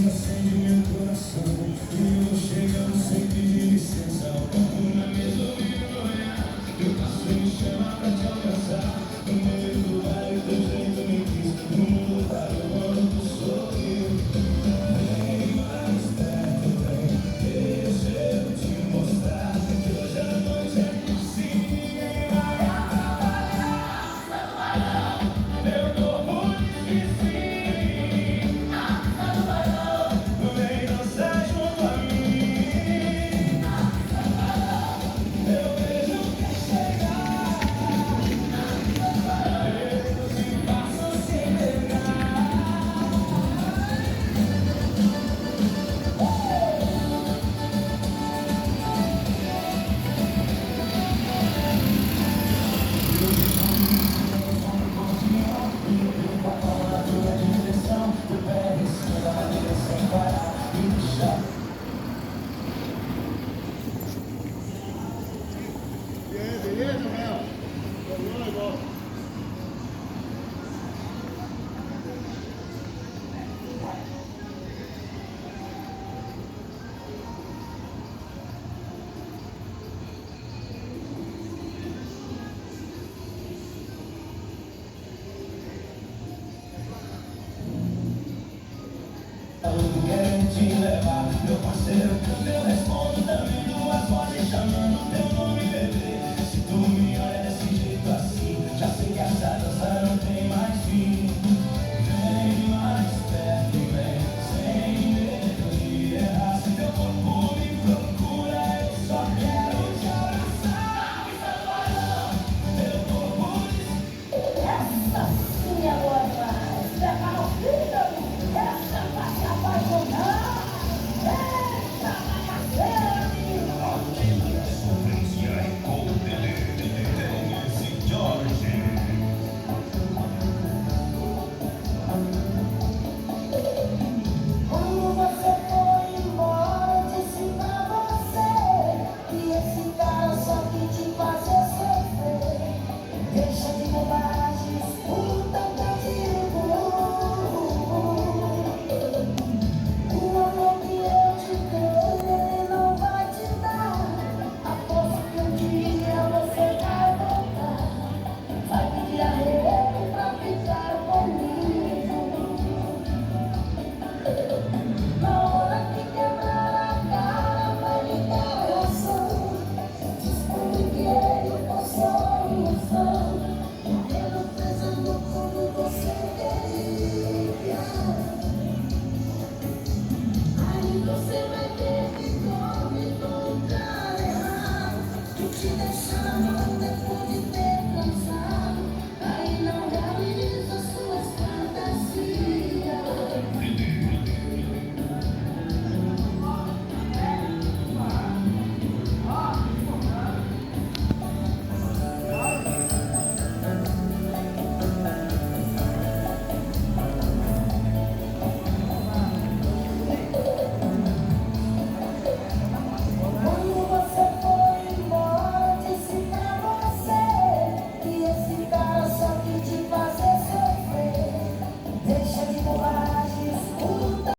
acende meu coração. E eu chegando sem pedir licença. O copo na mesa, o livro no olhar. Eu passo e me chama pra te alcançar. No meio do baile, teu jeito me quis. No mundo tá quando tu sorriu. Vem mais perto, vem. Deixa eu te mostrar que hoje a noite é assim. Ninguém vai atrapalhar. Meu corpo diz que sim. Vem dançar junto a mim. Meu beijo quer chegar. Eu te faço sem negar. A tua direção, teu pé em cima da madeira sem parar e deixar. E aí, beleza, Mel? Terminou o negócio. Eu quero te levar, meu parceiro. Eu respondo também duas vozes chamando teu